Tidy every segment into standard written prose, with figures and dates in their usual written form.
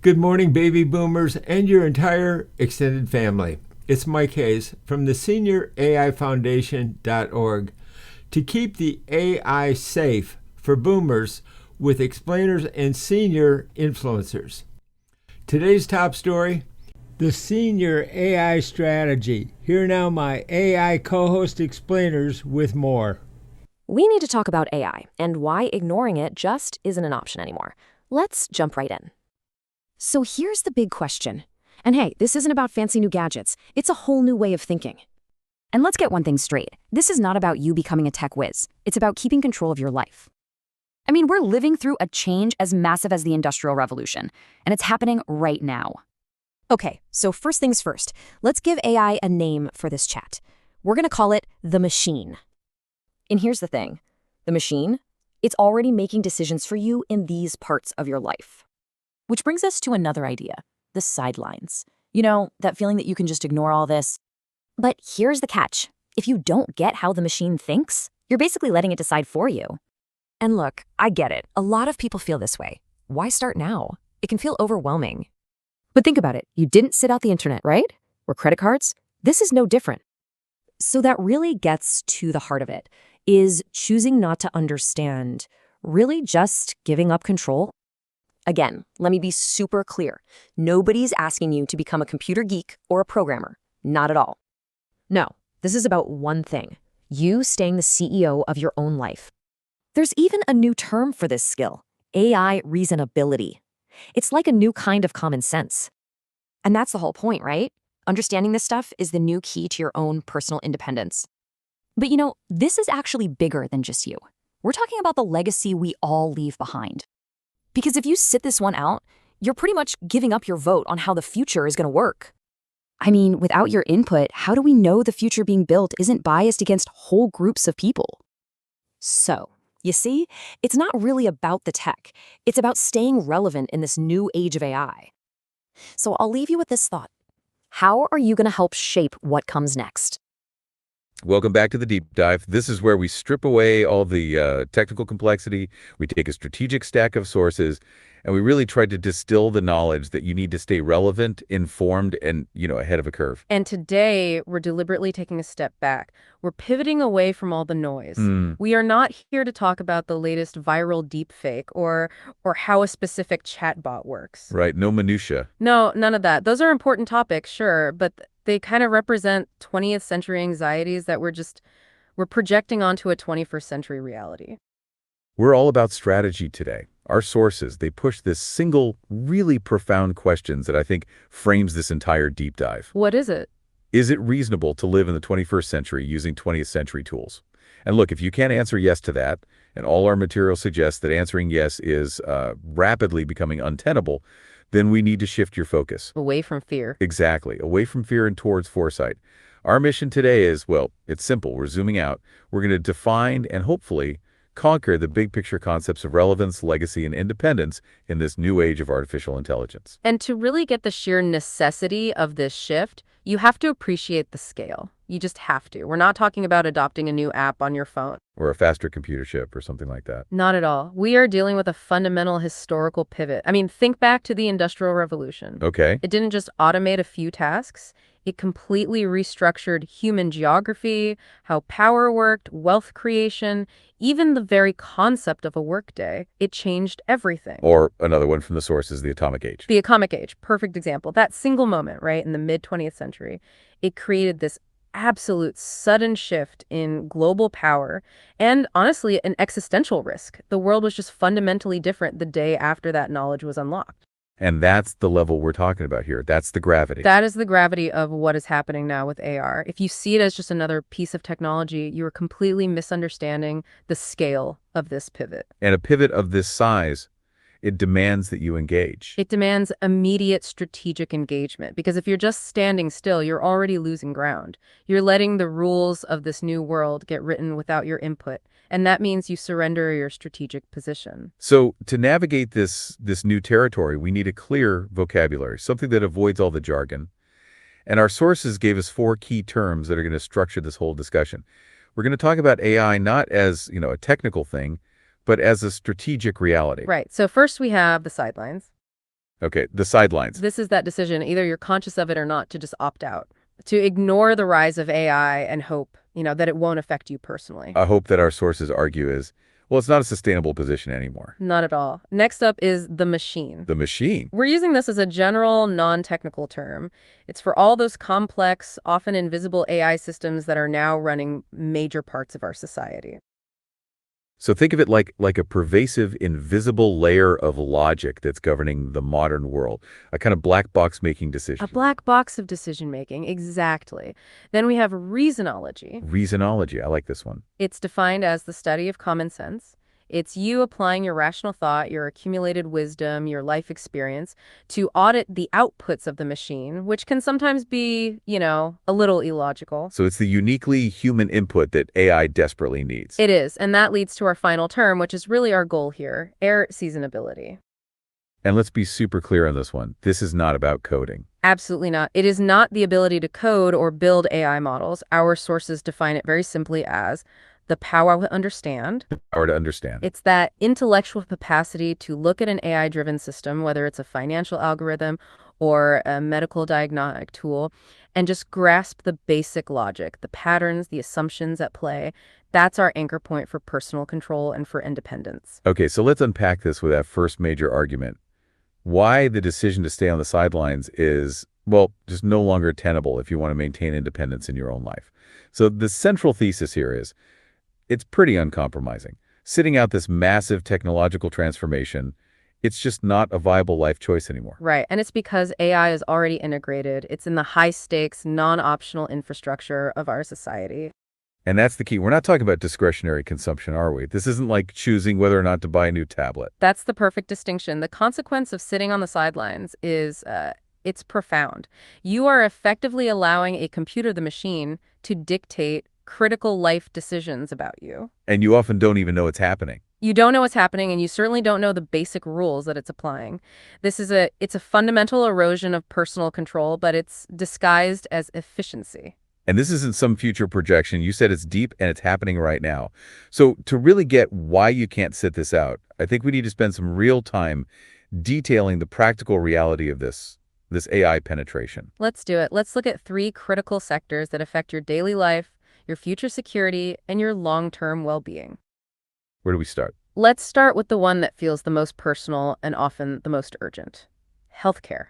Good morning, baby boomers and your entire extended family. It's Mike Hayes from the SeniorAIFoundation.org to keep the AI safe for boomers with explainers and senior influencers. Today's top story, the senior AI strategy. Here now my AI co-host explainers with more. We need to talk about AI and why ignoring it just isn't an option anymore. Let's jump right in. So here's the big question. And hey, this isn't about fancy new gadgets. It's a whole new way of thinking. And let's get one thing straight. This is not about you becoming a tech whiz. It's about keeping control of your life. I mean, we're living through a change as massive as the Industrial Revolution, and it's happening right now. Okay, so first things first, let's give AI a name for this chat. We're going to call it the machine. And here's the thing. The machine, it's already making decisions for you in these parts of your life. Which brings us to another idea, the sidelines. You know, that feeling that you can just ignore all this. But here's the catch. If you don't get how the machine thinks, you're basically letting it decide for you. And look, I get it. A lot of people feel this way. Why start now? It can feel overwhelming. But think about it. You didn't sit out the internet, right? Or credit cards? This is no different. So that really gets to the heart of it. Is choosing not to understand really just giving up control? Again, let me be super clear. Nobody's asking you to become a computer geek or a programmer. Not at all. No, this is about one thing. You staying the CEO of your own life. There's even a new term for this skill, AI reasonability. It's like a new kind of common sense. And that's the whole point, right? Understanding this stuff is the new key to your own personal independence. But you know, this is actually bigger than just you. We're talking about the legacy we all leave behind. Because if you sit this one out, you're pretty much giving up your vote on how the future is going to work. I mean, without your input, how do we know the future being built isn't biased against whole groups of people? So, you see, it's not really about the tech. It's about staying relevant in this new age of AI. So I'll leave you with this thought. How are you going to help shape what comes next? Welcome back to the Deep Dive. This is where we strip away all the technical complexity. We take a strategic stack of sources, and we really try to distill the knowledge that you need to stay relevant, informed, and, ahead of a curve. And today, we're deliberately taking a step back. We're pivoting away from all the noise. We are not here to talk about the latest viral deepfake or how a specific chatbot works. Right, no minutia. No, none of that. Those are important topics, sure, but they kind of represent 20th century anxieties that we're projecting onto a 21st century reality. We're all about strategy today. Our sources, they push this single, really profound questions that I think frames this entire deep dive. What is it? Is it reasonable to live in the 21st century using 20th century tools? And look, if you can't answer yes to that, and all our material suggests that answering yes is rapidly becoming untenable, then we need to shift your focus. Away from fear. Exactly. Away from fear and towards foresight. Our mission today is, well, it's simple. We're zooming out. We're going to define and hopefully conquer the big picture concepts of relevance, legacy, and independence in this new age of artificial intelligence. And to really get the sheer necessity of this shift, you have to appreciate the scale. You just have to. We're not talking about adopting a new app on your phone. Or a faster computer chip or something like that. Not at all. We are dealing with a fundamental historical pivot. I mean, think back to the Industrial Revolution. Okay. It didn't just automate a few tasks. It completely restructured human geography, how power worked, wealth creation, even the very concept of a workday. It changed everything. Or another one from the source is the atomic age. The atomic age, perfect example. That single moment, right, in the mid-20th century, it created this absolute sudden shift in global power and, honestly, an existential risk. The world was just fundamentally different the day after that knowledge was unlocked. And that's the level we're talking about here. That's the gravity. That is the gravity of what is happening now with AR. If you see it as just another piece of technology, you are completely misunderstanding the scale of this pivot. And a pivot of this size, it demands that you engage. It demands immediate strategic engagement, because if you're just standing still, you're already losing ground. You're letting the rules of this new world get written without your input, and that means you surrender your strategic position. So to navigate this new territory, we need a clear vocabulary, something that avoids all the jargon. And our sources gave us 4 key terms that are going to structure this whole discussion. We're going to talk about AI not as, a technical thing, but as a strategic reality. Right. So first we have the sidelines. Okay, the sidelines. This is that decision, either you're conscious of it or not, to just opt out, to ignore the rise of AI and hope, that it won't affect you personally. A hope that our sources argue is, well, it's not a sustainable position anymore. Not at all. Next up is the machine. The machine. We're using this as a general, non-technical term. It's for all those complex, often invisible AI systems that are now running major parts of our society. So think of it like a pervasive, invisible layer of logic that's governing the modern world, a kind of black box making A decision. black box of decision-making, exactly. Then we have reasonology. Reasonology, I like this one. It's defined as the study of common sense. It's you applying your rational thought, your accumulated wisdom, your life experience to audit the outputs of the machine, which can sometimes be, a little illogical. So it's the uniquely human input that AI desperately needs. It is, and that leads to our final term, which is really our goal here, error seasonability. And let's be super clear on this one. This is not about coding. Absolutely not. It is not the ability to code or build AI models. Our sources define it very simply as the power to understand. Power to understand. It's that intellectual capacity to look at an AI-driven system, whether it's a financial algorithm or a medical diagnostic tool, and just grasp the basic logic, the patterns, the assumptions at play. That's our anchor point for personal control and for independence. Okay, so let's unpack this with that first major argument. Why the decision to stay on the sidelines is, well, just no longer tenable if you want to maintain independence in your own life. So the central thesis here is, it's pretty uncompromising. Sitting out this massive technological transformation, it's just not a viable life choice anymore. Right, and it's because AI is already integrated. It's in the high-stakes, non-optional infrastructure of our society. And that's the key. We're not talking about discretionary consumption, are we? This isn't like choosing whether or not to buy a new tablet. That's the perfect distinction. The consequence of sitting on the sidelines is it's profound. You are effectively allowing a computer, the machine, to dictate critical life decisions about you. And you often don't even know it's happening. You don't know what's happening, and you certainly don't know the basic rules that it's applying. It's a fundamental erosion of personal control, but it's disguised as efficiency. And this isn't some future projection. You said it's deep and it's happening right now. So to really get why you can't sit this out, I think we need to spend some real time detailing the practical reality of this AI penetration. Let's do it. Let's look at 3 critical sectors that affect your daily life, your future security, and your long-term well-being. Where do we start? Let's start with the one that feels the most personal and often the most urgent. Healthcare.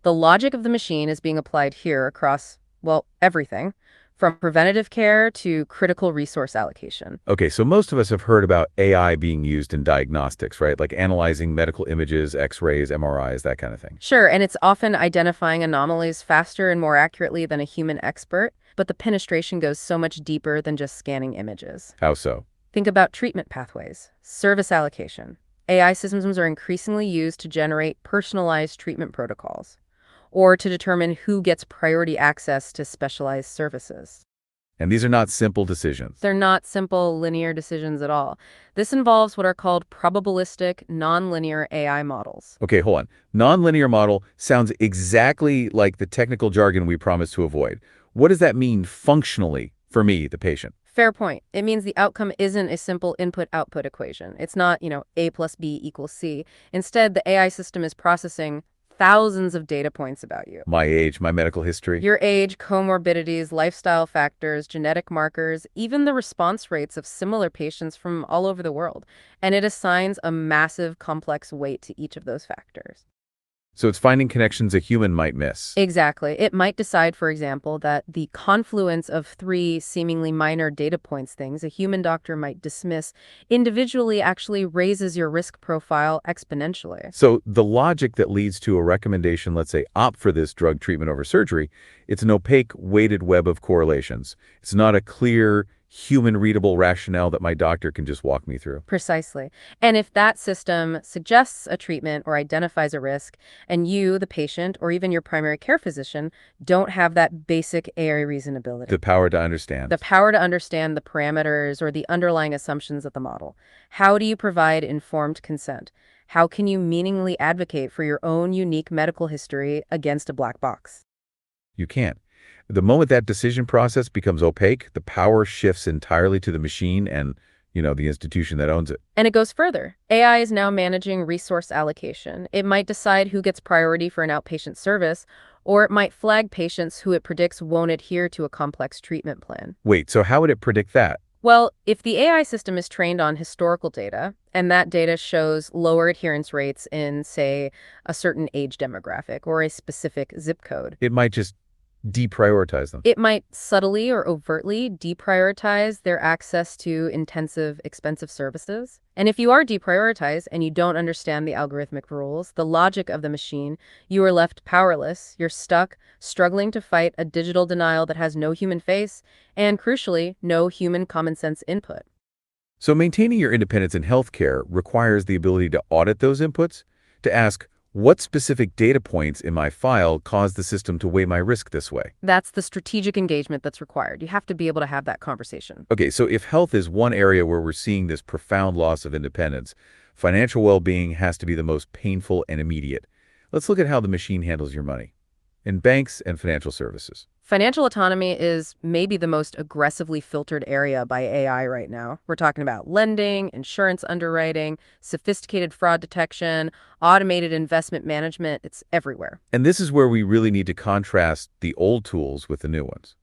The logic of the machine is being applied here across, well, everything, from preventative care to critical resource allocation. Okay, so most of us have heard about AI being used in diagnostics, right? Like analyzing medical images, X-rays, MRIs, that kind of thing. Sure, and it's often identifying anomalies faster and more accurately than a human expert, but the penetration goes so much deeper than just scanning images. How so? Think about treatment pathways, service allocation. AI systems are increasingly used to generate personalized treatment protocols, or to determine who gets priority access to specialized services. And these are not simple decisions. They're not simple, linear decisions at all. This involves what are called probabilistic, nonlinear AI models. Okay, hold on. Nonlinear model sounds exactly like the technical jargon we promised to avoid. What does that mean functionally for me, the patient? Fair point. It means the outcome isn't a simple input-output equation. It's not, A plus B equals C. Instead, the AI system is processing thousands of data points about you. My age, my medical history. Your age, comorbidities, lifestyle factors, genetic markers, even the response rates of similar patients from all over the world. And it assigns a massive, complex weight to each of those factors. So it's finding connections a human might miss. Exactly. It might decide, for example, that the confluence of 3 seemingly minor data points things a human doctor might dismiss individually actually raises your risk profile exponentially. So the logic that leads to a recommendation, let's say, opt for this drug treatment over surgery, it's an opaque, weighted web of correlations. It's not a clear, human-readable rationale that my doctor can just walk me through. Precisely. And if that system suggests a treatment or identifies a risk, and you, the patient, or even your primary care physician, don't have that basic AI reasonability, The power to understand. the power to understand the parameters or the underlying assumptions of the model, how do you provide informed consent? How can you meaningfully advocate for your own unique medical history against a black box? You can't. The moment that decision process becomes opaque, the power shifts entirely to the machine and the institution that owns it. And it goes further. AI is now managing resource allocation. It might decide who gets priority for an outpatient service, or it might flag patients who it predicts won't adhere to a complex treatment plan. Wait, so how would it predict that? Well, if the AI system is trained on historical data, and that data shows lower adherence rates in, say, a certain age demographic or a specific zip code, It might just deprioritize them. it might subtly or overtly deprioritize their access to intensive, expensive services. And if you are deprioritized and you don't understand the algorithmic rules, the logic of the machine, you are left powerless. You're stuck, struggling to fight a digital denial that has no human face and, crucially, no human common sense input. So maintaining your independence in healthcare requires the ability to audit those inputs, to ask, what specific data points in my file caused the system to weigh my risk this way? That's the strategic engagement that's required. You have to be able to have that conversation. Okay, so if health is one area where we're seeing this profound loss of independence, financial well-being has to be the most painful and immediate. Let's look at how the machine handles your money in banks and financial services. Financial autonomy is maybe the most aggressively filtered area by AI right now. We're talking about lending, insurance underwriting, sophisticated fraud detection, automated investment management. It's everywhere. And this is where we really need to contrast the old tools with the new ones.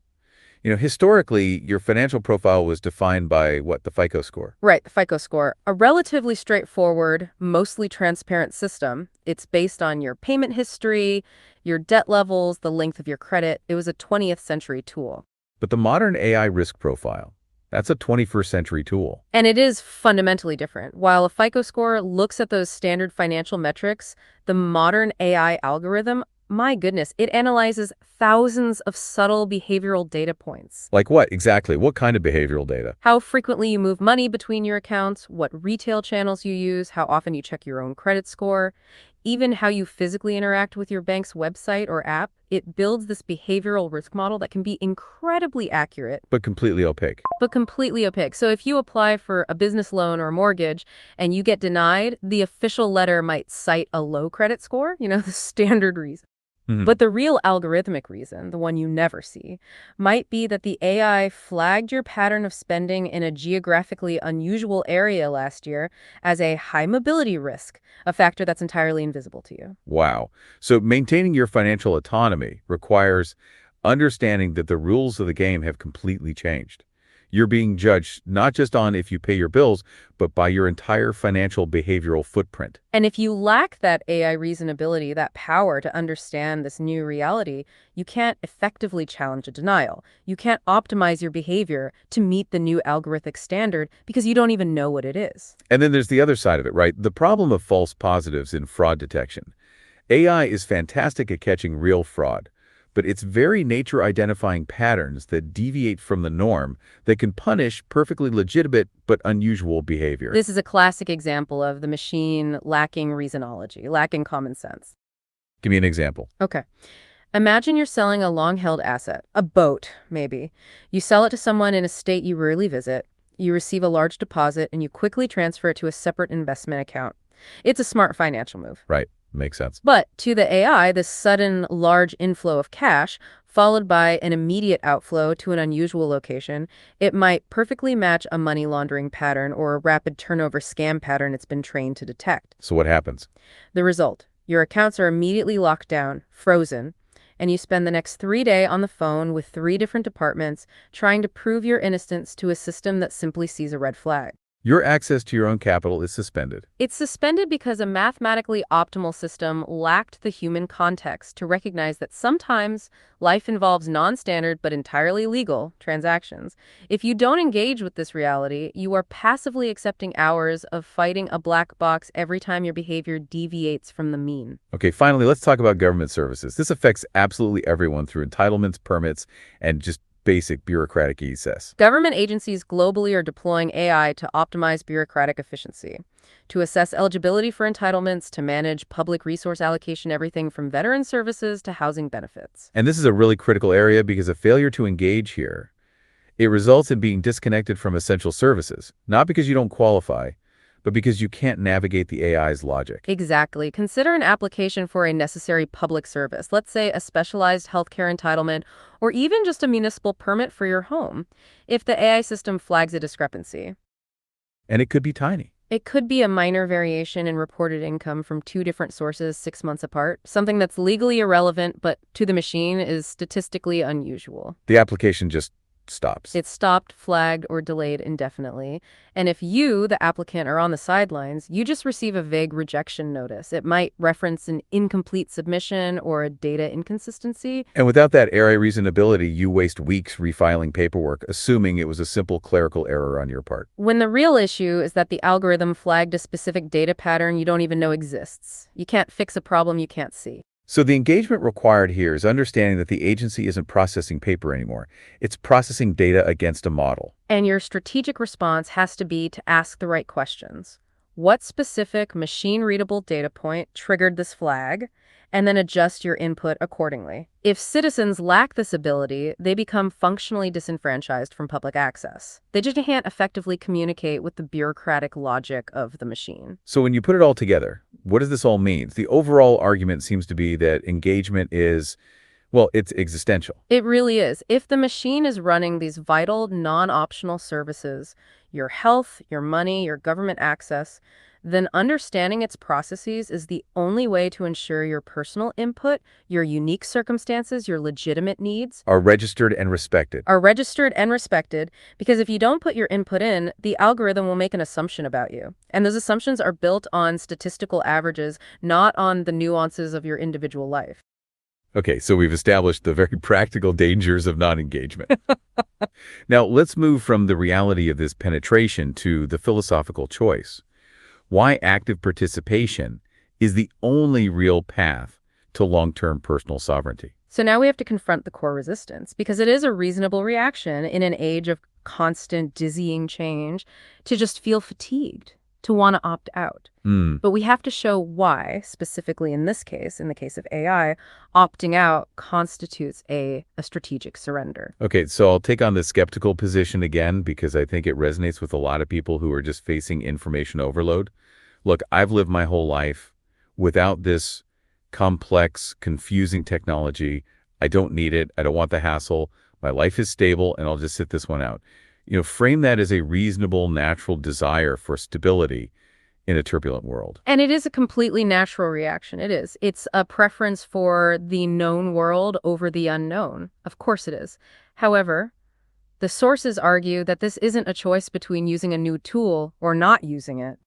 Historically, your financial profile was defined by what? The FICO score. Right, the FICO score, a relatively straightforward, mostly transparent system. It's based on your payment history, your debt levels, the length of your credit. It was a 20th century tool. But the modern AI risk profile, that's a 21st century tool. And it is fundamentally different. While a FICO score looks at those standard financial metrics, the modern AI algorithm, my goodness, it analyzes thousands of subtle behavioral data points. Like what exactly? What kind of behavioral data? How frequently you move money between your accounts, what retail channels you use, how often you check your own credit score, even how you physically interact with your bank's website or app. It builds this behavioral risk model that can be incredibly accurate, But completely opaque. but completely opaque. So if you apply for a business loan or a mortgage and you get denied, the official letter might cite a low credit score, the standard reason. Mhm. But the real algorithmic reason, the one you never see, might be that the AI flagged your pattern of spending in a geographically unusual area last year as a high mobility risk, a factor that's entirely invisible to you. Wow. So maintaining your financial autonomy requires understanding that the rules of the game have completely changed. You're being judged not just on if you pay your bills, but by your entire financial behavioral footprint. And if you lack that AI reasonability, that power to understand this new reality, you can't effectively challenge a denial. You can't optimize your behavior to meet the new algorithmic standard because you don't even know what it is. And then there's the other side of it, right? The problem of false positives in fraud detection. AI is fantastic at catching real fraud, but its very nature identifying patterns that deviate from the norm that can punish perfectly legitimate but unusual behavior. This is a classic example of the machine lacking reasonology, lacking common sense. Give me an example. Okay. Imagine you're selling a long-held asset, a boat, maybe. You sell it to someone in a state you rarely visit. You receive a large deposit, and you quickly transfer it to a separate investment account. It's a smart financial move. Right. Makes sense. But to the AI, this sudden large inflow of cash, followed by an immediate outflow to an unusual location, it might perfectly match a money laundering pattern or a rapid turnover scam pattern it's been trained to detect. So what happens? The result, your accounts are immediately locked down, frozen, and you spend the next 3 days on the phone with 3 different departments trying to prove your innocence to a system that simply sees a red flag. Your access to your own capital is suspended. It's suspended because a mathematically optimal system lacked the human context to recognize that sometimes life involves non-standard but entirely legal transactions. If you don't engage with this reality, you are passively accepting hours of fighting a black box every time your behavior deviates from the mean. Okay, finally, let's talk about government services. This affects absolutely everyone through entitlements, permits, and just basic bureaucratic access. Government agencies globally are deploying AI to optimize bureaucratic efficiency, to assess eligibility for entitlements, to manage public resource allocation, everything from veteran services to housing benefits. And this is a really critical area because a failure to engage here, it results in being disconnected from essential services, not because you don't qualify, but because you can't navigate the AI's logic. Exactly. Consider an application for a necessary public service, let's say a specialized healthcare entitlement, or even just a municipal permit for your home. If the AI system flags a discrepancy, And it could be tiny. It could be a minor variation in reported income from two different sources 6 months apart, something that's legally irrelevant but to the machine is statistically unusual. The application just stops. It's stopped, flagged, or delayed indefinitely. And if you, the applicant, are on the sidelines, you just receive a vague rejection notice. It might reference an incomplete submission or a data inconsistency. And without that AI reasonability, you waste weeks refiling paperwork, assuming it was a simple clerical error on your part. When the real issue is that the algorithm flagged a specific data pattern you don't even know exists. You can't fix a problem you can't see. So the engagement required here is understanding that the agency isn't processing paper anymore. It's processing data against a model. And your strategic response has to be to ask the right questions. What specific machine-readable data point triggered this flag? And then adjust your input accordingly. If citizens lack this ability, they become functionally disenfranchised from public access. They just can't effectively communicate with the bureaucratic logic of the machine. So when you put it all together, what does this all mean? The overall argument seems to be that engagement is, well, it's existential. It really is. If the machine is running these vital, non-optional services, your health, your money, your government access, then understanding its processes is the only way to ensure your personal input, your unique circumstances, your legitimate needs Are registered and respected. are registered and respected, because if you don't put your input in, the algorithm will make an assumption about you. And those assumptions are built on statistical averages, not on the nuances of your individual life. Okay, so we've established the very practical dangers of non-engagement. Now, let's move from the reality of this penetration to the philosophical choice. Why active participation is the only real path to long-term personal sovereignty. So now we have to confront the core resistance, because it is a reasonable reaction in an age of constant, dizzying change to just feel fatigued, to want to opt out. But we have to show why, specifically in this case, in the case of AI, opting out constitutes a strategic surrender. Okay, so I'll take on the skeptical position again because I think it resonates with a lot of people who are just facing information overload. Look, I've lived my whole life without this complex, confusing technology. I don't need it. I don't want the hassle. My life is stable, and I'll just sit this one out. Frame that as a reasonable, natural desire for stability in a turbulent world. And it is a completely natural reaction. It is. It's a preference for the known world over the unknown. Of course it is. However, the sources argue that this isn't a choice between using a new tool or not using it.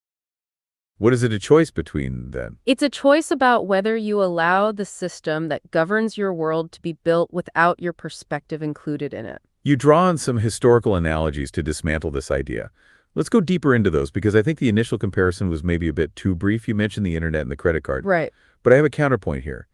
What is it a choice between, then? It's a choice about whether you allow the system that governs your world to be built without your perspective included in it. You draw on some historical analogies to dismantle this idea. Let's go deeper into those because I think the initial comparison was maybe a bit too brief. You mentioned the internet and the credit card. Right. But I have a counterpoint here.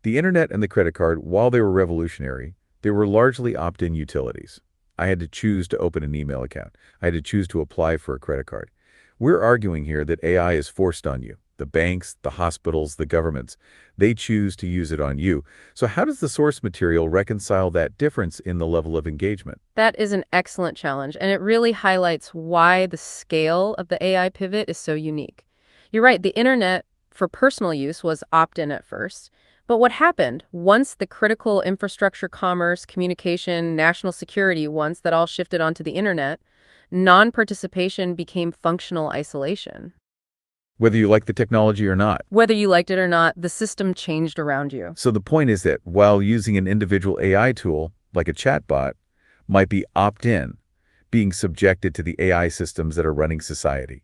The internet and the credit card, while they were revolutionary, they were largely opt-in utilities. I had to choose to open an email account. I had to choose to apply for a credit card. We're arguing here that AI is forced on you. The banks, the hospitals, the governments, they choose to use it on you. So how does the source material reconcile that difference in the level of engagement? That is an excellent challenge, and it really highlights why the scale of the AI pivot is so unique. You're right, the internet for personal use was opt-in at first. But what happened once the critical infrastructure, commerce, communication, national security, once that all shifted onto the internet, non-participation became functional isolation. Whether you like the technology or not. Whether you liked it or not, the system changed around you. So the point is that while using an individual AI tool, like a chatbot, might be opt-in, being subjected to the AI systems that are running society.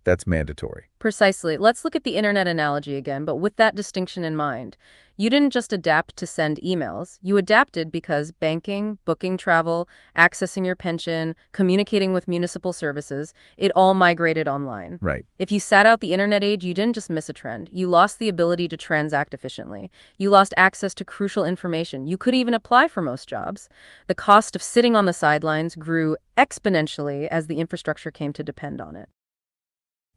That's mandatory. Precisely. Let's look at the internet analogy again, but with that distinction in mind. You didn't just adapt to send emails. You adapted because banking, booking travel, accessing your pension, communicating with municipal services, it all migrated online. Right. If you sat out the internet age, you didn't just miss a trend. You lost the ability to transact efficiently. You lost access to crucial information. You couldn't even apply for most jobs. The cost of sitting on the sidelines grew exponentially as the infrastructure came to depend on it.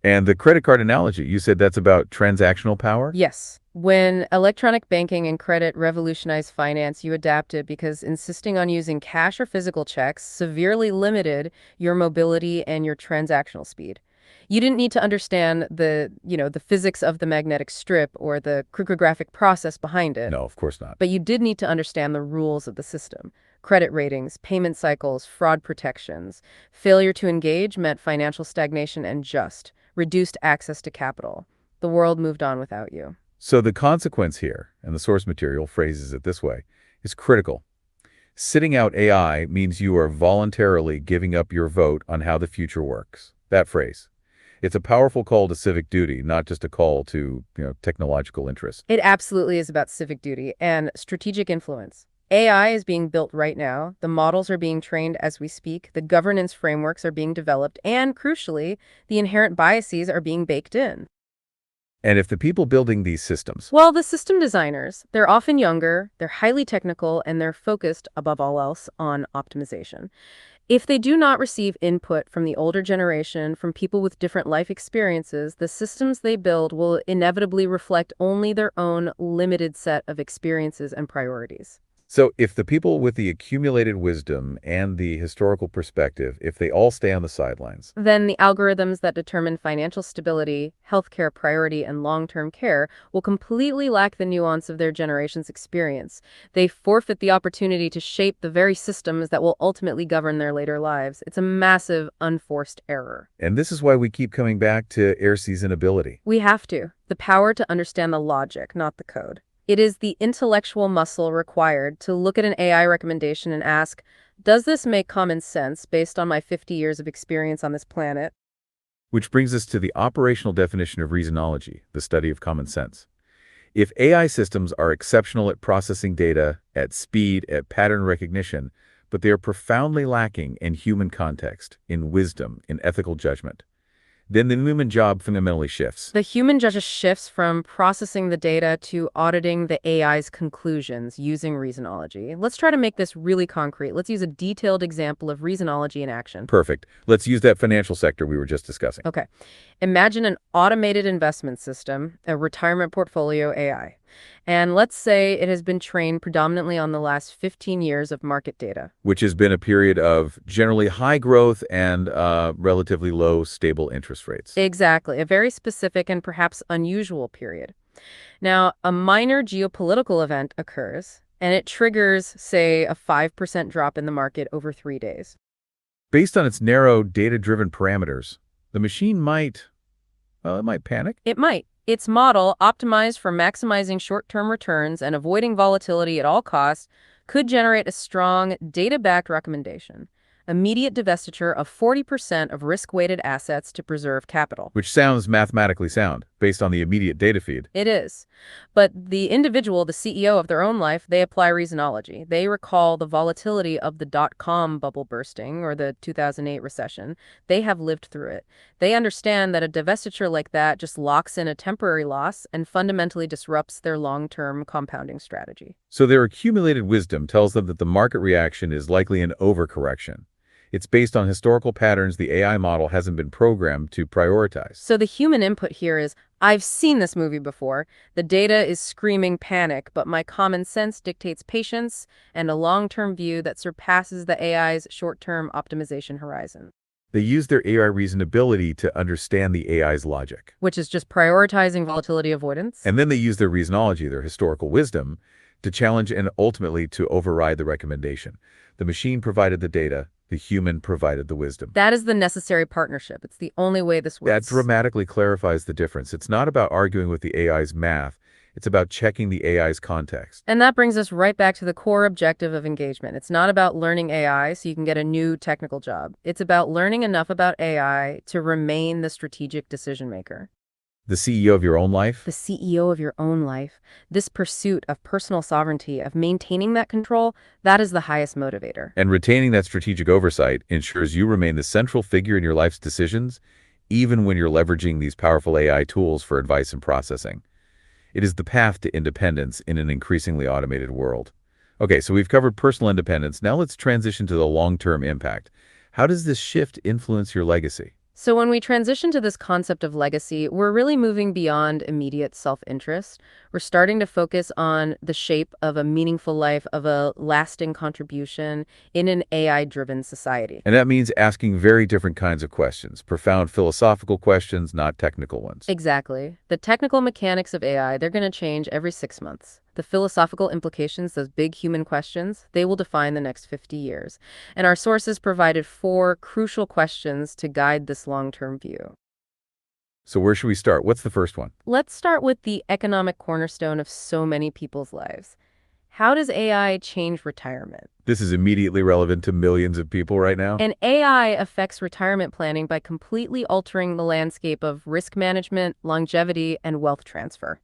And the credit card analogy, you said that's about transactional power? Yes. When electronic banking and credit revolutionized finance, you adapted because insisting on using cash or physical checks severely limited your mobility and your transactional speed. You didn't need to understand the physics of the magnetic strip or the cryptographic process behind it. No, of course not. But you did need to understand the rules of the system. Credit ratings, payment cycles, fraud protections. Failure to engage meant financial stagnation and reduced access to capital. The world moved on without you. So the consequence here, and the source material phrases it this way, is critical. Sitting out AI means you are voluntarily giving up your vote on how the future works. That phrase. It's a powerful call to civic duty, not just a call to, technological interest. It absolutely is about civic duty and strategic influence. AI is being built right now. The models are being trained as we speak. The governance frameworks are being developed. And crucially, the inherent biases are being baked in. And if the people building these systems, Well, the system designers, they're often younger, they're highly technical, and they're focused, above all else, on optimization. If they do not receive input from the older generation, from people with different life experiences, the systems they build will inevitably reflect only their own limited set of experiences and priorities. so if the people with the accumulated wisdom and the historical perspective, if they all stay on the sidelines, Then the algorithms that determine financial stability, healthcare priority, and long-term care will completely lack the nuance of their generation's experience. They forfeit the opportunity to shape the very systems that will ultimately govern their later lives. It's a massive, unforced error. and this is why we keep coming back to air seasonability. We have to. The power to understand the logic, not the code. It is the intellectual muscle required to look at an AI recommendation and ask, does this make common sense based on my 50 years of experience on this planet? Which brings us to the operational definition of reasonology, the study of common sense. If AI systems are exceptional at processing data, at speed, at pattern recognition, but they are profoundly lacking in human context, in wisdom, in ethical judgment, then the human job fundamentally shifts. The human judge shifts from processing the data to auditing the AI's conclusions using reasonology. Let's try to make this really concrete. Let's use a detailed example of reasonology in action. Perfect. Let's use that financial sector we were just discussing. Okay. Imagine an automated investment system, a retirement portfolio AI. And let's say it has been trained predominantly on the last 15 years of market data. Which has been a period of generally high growth and relatively low stable interest rates. Exactly, a very specific and perhaps unusual period. Now, a minor geopolitical event occurs, and it triggers, say, a 5% drop in the market over 3 days. Based on its narrow, data-driven parameters, the machine might panic. It might. Its model, optimized for maximizing short-term returns and avoiding volatility at all costs, could generate a strong, data-backed recommendation. Immediate divestiture of 40% of risk-weighted assets to preserve capital. Which sounds mathematically sound, based on the immediate data feed. It is. But the individual, the CEO of their own life, they apply reasonology. They recall the volatility of the dot-com bubble bursting or the 2008 recession. They have lived through it. They understand that a divestiture like that just locks in a temporary loss and fundamentally disrupts their long-term compounding strategy. So their accumulated wisdom tells them that the market reaction is likely an overcorrection. It's based on historical patterns the AI model hasn't been programmed to prioritize. So the human input here is, I've seen this movie before. The data is screaming panic, but my common sense dictates patience and a long-term view that surpasses the AI's short-term optimization horizon. They use their AI reasonability to understand the AI's logic. Which is just prioritizing volatility avoidance. And then they use their reasonology, their historical wisdom, to challenge and ultimately to override the recommendation. The machine provided the data, the human provided the wisdom. That is the necessary partnership. It's the only way this That works. dramatically clarifies the difference. It's not about arguing with the AI's math. It's about checking the AI's context. And that brings us right back to the core objective of engagement. It's not about learning AI so you can get a new technical job. It's about learning enough about AI to remain the strategic decision maker. The CEO of your own life? The CEO of your own life. This pursuit of personal sovereignty, of maintaining that control, that is the highest motivator. And retaining that strategic oversight ensures you remain the central figure in your life's decisions, even when you're leveraging these powerful AI tools for advice and processing. It is the path to independence in an increasingly automated world. Okay, so we've covered personal independence. Now let's transition to the long-term impact. How does this shift influence your legacy? So when we transition to this concept of legacy, we're really moving beyond immediate self-interest. We're starting to focus on the shape of a meaningful life, of a lasting contribution in an AI-driven society. And that means asking very different kinds of questions, profound philosophical questions, not technical ones. Exactly. The technical mechanics of AI, they're going to change every 6 months. The philosophical implications, those big human questions, they will define the next 50 years. And our sources provided 4 crucial questions to guide this long-term view. So where should we start? What's the first one? Let's start with the economic cornerstone of so many people's lives. How does AI change retirement? This is immediately relevant to millions of people right now. And AI affects retirement planning by completely altering the landscape of risk management, longevity, and wealth transfer.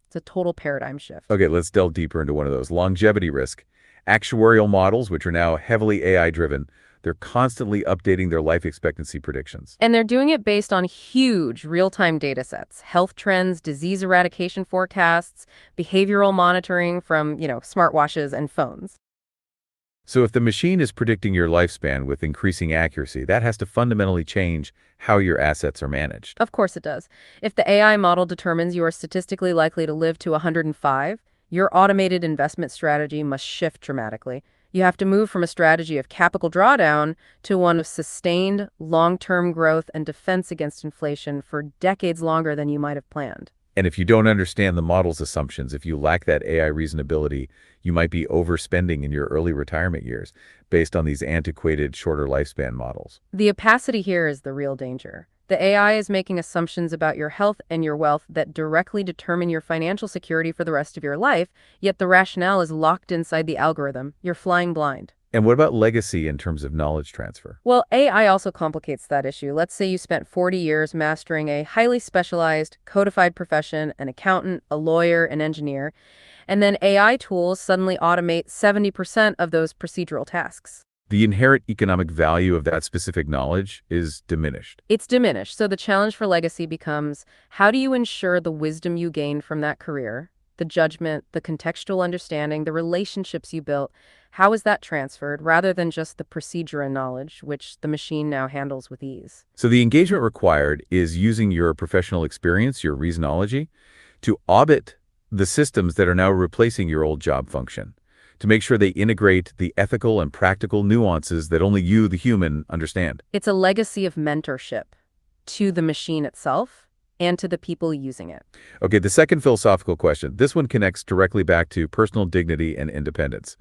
It's a total paradigm shift. Okay, let's delve deeper into one of those. Longevity risk. Actuarial models, which are now heavily AI-driven, they're constantly updating their life expectancy predictions. And they're doing it based on huge real-time data sets, health trends, disease eradication forecasts, behavioral monitoring from, smartwatches and phones. So if the machine is predicting your lifespan with increasing accuracy, that has to fundamentally change how your assets are managed. Of course it does. If the AI model determines you are statistically likely to live to 105, your automated investment strategy must shift dramatically. You have to move from a strategy of capital drawdown to one of sustained long-term growth and defense against inflation for decades longer than you might have planned. And if you don't understand the model's assumptions, if you lack that AI reasonability, you might be overspending in your early retirement years based on these antiquated, shorter lifespan models. The opacity here is the real danger. The AI is making assumptions about your health and your wealth that directly determine your financial security for the rest of your life, yet the rationale is locked inside the algorithm. You're flying blind. And what about legacy in terms of knowledge transfer? Well, AI also complicates that issue. Let's say you spent 40 years mastering a highly specialized, codified profession, an accountant, a lawyer, an engineer, and then AI tools suddenly automate 70% of those procedural tasks. The inherent economic value of that specific knowledge is diminished. It's diminished. So the challenge for legacy becomes, how do you ensure the wisdom you gained from that career, the judgment, the contextual understanding, the relationships you built, how is that transferred rather than just the procedure and knowledge, which the machine now handles with ease? So the engagement required is using your professional experience, your reasonology, to audit the systems that are now replacing your old job function, to make sure they integrate the ethical and practical nuances that only you, the human, understand. It's a legacy of mentorship to the machine itself and to the people using it. Okay, the second philosophical question. This one connects directly back to personal dignity and independence.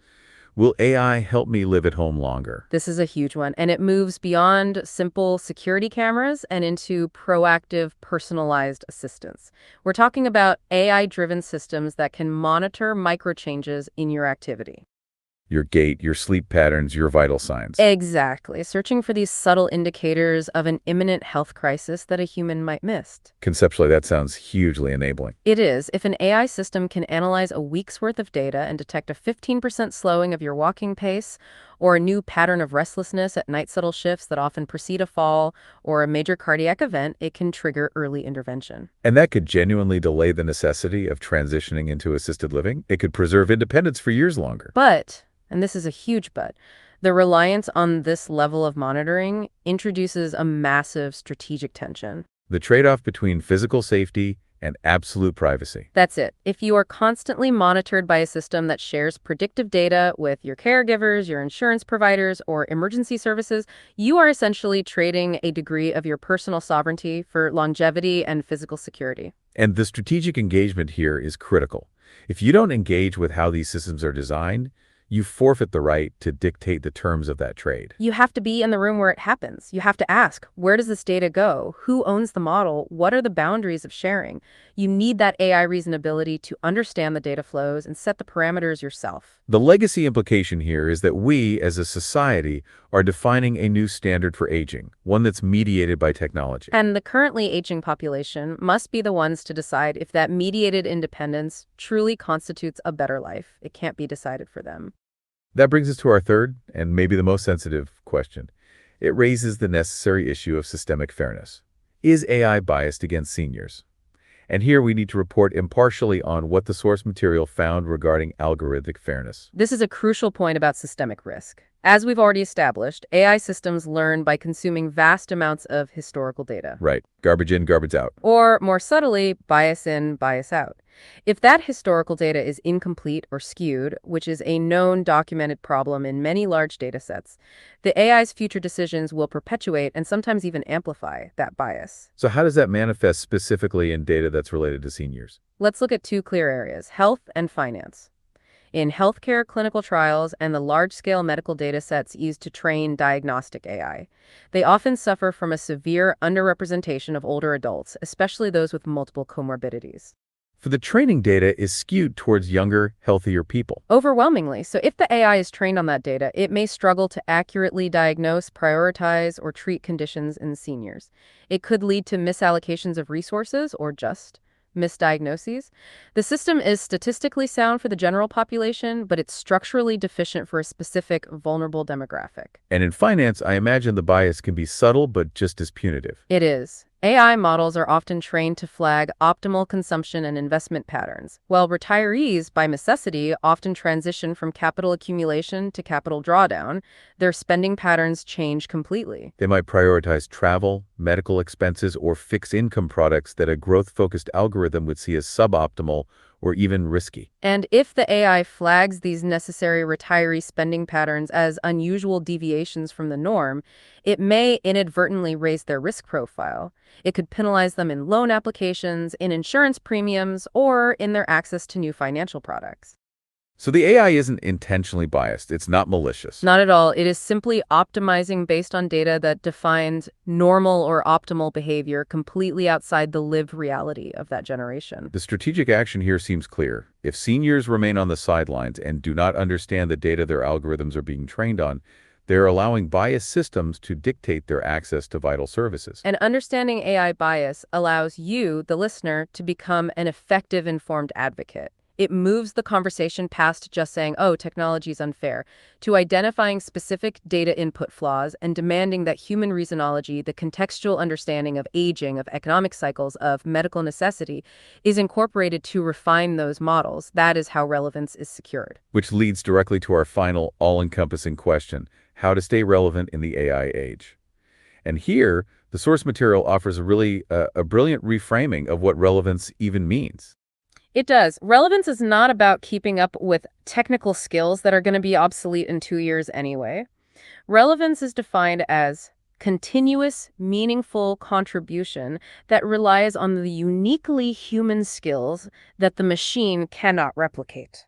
Will AI help me live at home longer? This is a huge one, and it moves beyond simple security cameras and into proactive, personalized assistance. We're talking about AI-driven systems that can monitor micro changes in your activity. Your gait, your sleep patterns, your vital signs. Exactly, searching for these subtle indicators of an imminent health crisis that a human might miss. Conceptually, that sounds hugely enabling. It is. If an AI system can analyze a week's worth of data and detect a 15% slowing of your walking pace, or a new pattern of restlessness at night shuttle shifts that often precede a fall, or a major cardiac event, it can trigger early intervention. And that could genuinely delay the necessity of transitioning into assisted living. It could preserve independence for years longer. But, and this is a huge but, the reliance on this level of monitoring introduces a massive strategic tension. The trade-off between physical safety and absolute privacy. That's it. If you are constantly monitored by a system that shares predictive data with your caregivers, your insurance providers, or emergency services, you are essentially trading a degree of your personal sovereignty for longevity and physical security. And the strategic engagement here is critical. If you don't engage with how these systems are designed, you forfeit the right to dictate the terms of that trade. You have to be in the room where it happens. You have to ask, where does this data go? Who owns the model? What are the boundaries of sharing? You need that AI reasonability to understand the data flows and set the parameters yourself. The legacy implication here is that we, as a society, are defining a new standard for aging, one that's mediated by technology. And the currently aging population must be the ones to decide if that mediated independence truly constitutes a better life. It can't be decided for them. That brings us to our third, and maybe the most sensitive, question. It raises the necessary issue of systemic fairness. Is AI biased against seniors? And here we need to report impartially on what the source material found regarding algorithmic fairness. This is a crucial point about systemic risk. As we've already established, AI systems learn by consuming vast amounts of historical data. Right. Garbage in, garbage out. Or, more subtly, bias in, bias out. If that historical data is incomplete or skewed, which is a known documented problem in many large data sets, the AI's future decisions will perpetuate and sometimes even amplify that bias. So how does that manifest specifically in data that's related to seniors? Let's look at two clear areas: health and finance. In healthcare clinical trials and the large-scale medical data sets used to train diagnostic AI, they often suffer from a severe underrepresentation of older adults, especially those with multiple comorbidities. For the training data is skewed towards younger, healthier people. Overwhelmingly, so if the AI is trained on that data, it may struggle to accurately diagnose, prioritize, or treat conditions in seniors. It could lead to misallocations of resources or just misdiagnoses. The system is statistically sound for the general population, but it's structurally deficient for a specific vulnerable demographic. And in finance, I imagine the bias can be subtle but just as punitive. It is. AI models are often trained to flag optimal consumption and investment patterns, while retirees, by necessity, often transition from capital accumulation to capital drawdown. Their spending patterns change completely. They might prioritize travel, medical expenses, or fixed income products that a growth-focused algorithm would see as suboptimal or even risky. And if the AI flags these necessary retiree spending patterns as unusual deviations from the norm, it may inadvertently raise their risk profile. It could penalize them in loan applications, in insurance premiums, or in their access to new financial products. So the AI isn't intentionally biased. It's not malicious. Not at all. It is simply optimizing based on data that defines normal or optimal behavior completely outside the lived reality of that generation. The strategic action here seems clear. If seniors remain on the sidelines and do not understand the data their algorithms are being trained on, they're allowing biased systems to dictate their access to vital services. And understanding AI bias allows you, the listener, to become an effective informed advocate. It moves the conversation past just saying, oh, technology is unfair, to identifying specific data input flaws and demanding that human reasonology, the contextual understanding of aging, of economic cycles, of medical necessity, is incorporated to refine those models. That is how relevance is secured. Which leads directly to our final all-encompassing question: how to stay relevant in the AI age. And here, the source material offers a brilliant reframing of what relevance even means. It does. Relevance is not about keeping up with technical skills that are going to be obsolete in 2 years anyway. Relevance is defined as continuous, meaningful contribution that relies on the uniquely human skills that the machine cannot replicate.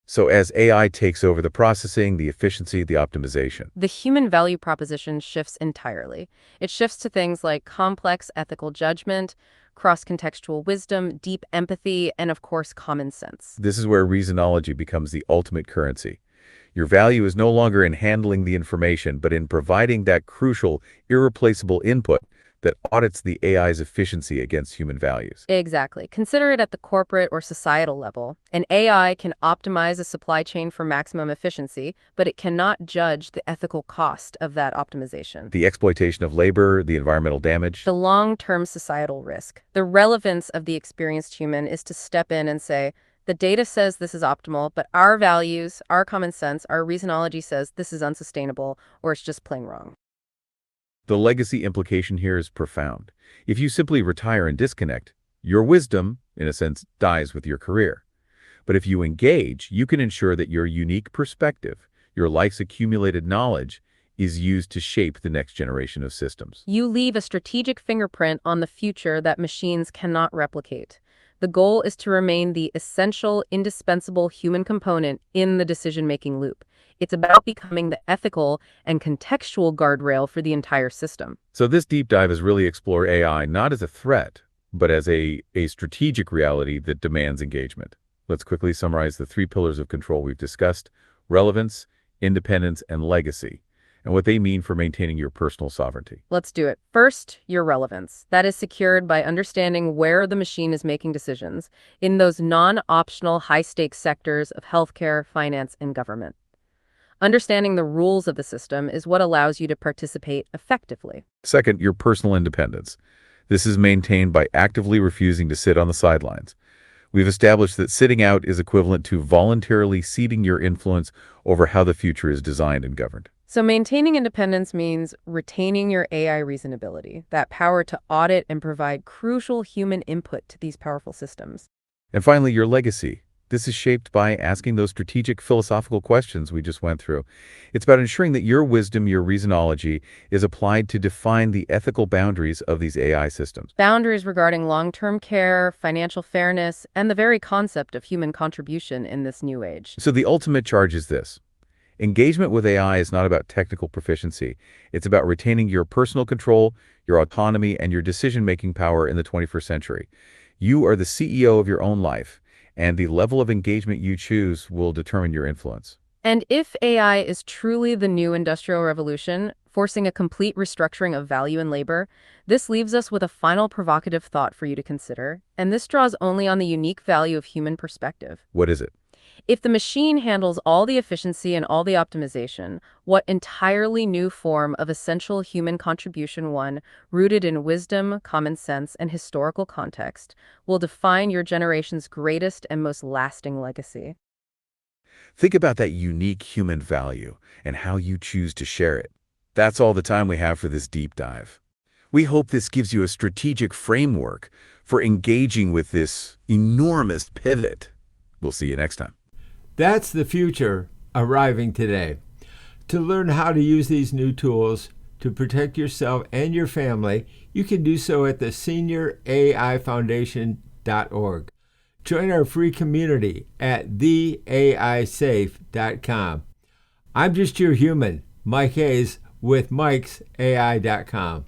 So as AI takes over the processing, the efficiency, the optimization, The human value proposition shifts entirely. It shifts to things like complex ethical judgment, cross-contextual wisdom, deep empathy, and of course, common sense. this is where reasonology becomes the ultimate currency. Your value is no longer in handling the information, but in providing that crucial, irreplaceable input that audits the AI's efficiency against human values. Exactly. Consider it at the corporate or societal level. An AI can optimize a supply chain for maximum efficiency, but it cannot judge the ethical cost of that optimization. The exploitation of labor, the environmental damage. The long-term societal risk. The relevance of the experienced human is to step in and say, the data says this is optimal, but our values, our common sense, our reasonology says this is unsustainable, or it's just plain wrong. The legacy implication here is profound. If you simply retire and disconnect, your wisdom, in a sense, dies with your career. But if you engage, you can ensure that your unique perspective, your life's accumulated knowledge, is used to shape the next generation of systems. You leave a strategic fingerprint on the future that machines cannot replicate. The goal is to remain the essential, indispensable human component in the decision-making loop. It's about becoming the ethical and contextual guardrail for the entire system. So this deep dive has really explored AI not as a threat, but as a strategic reality that demands engagement. Let's quickly summarize the 3 pillars of control we've discussed: relevance, independence, and legacy, and what they mean for maintaining your personal sovereignty. Let's do it. First, your relevance. That is secured by understanding where the machine is making decisions in those non-optional high-stakes sectors of healthcare, finance, and government. Understanding the rules of the system is what allows you to participate effectively. Second, your personal independence. This is maintained by actively refusing to sit on the sidelines. We've established that sitting out is equivalent to voluntarily ceding your influence over how the future is designed and governed. So maintaining independence means retaining your AI reasonability, that power to audit and provide crucial human input to these powerful systems. And finally, your legacy. This is shaped by asking those strategic philosophical questions we just went through. It's about ensuring that your wisdom, your reasonology, is applied to define the ethical boundaries of these AI systems. Boundaries regarding long-term care, financial fairness, and the very concept of human contribution in this new age. So the ultimate charge is this. Engagement with AI is not about technical proficiency. It's about retaining your personal control, your autonomy, and your decision-making power in the 21st century. You are the CEO of your own life, and the level of engagement you choose will determine your influence. And if AI is truly the new industrial revolution, forcing a complete restructuring of value and labor, this leaves us with a final provocative thought for you to consider, and this draws only on the unique value of human perspective. What is it? If the machine handles all the efficiency and all the optimization, what entirely new form of essential human contribution, one rooted in wisdom, common sense, and historical context, will define your generation's greatest and most lasting legacy? Think about that unique human value and how you choose to share it. That's all the time we have for this deep dive. We hope this gives you a strategic framework for engaging with this enormous pivot. We'll see you next time. That's the future arriving today. To learn how to use these new tools to protect yourself and your family, you can do so at the senioraifoundation.org. Join our free community at theaisafe.com. I'm just your human, Mike Hayes, with mikesai.com.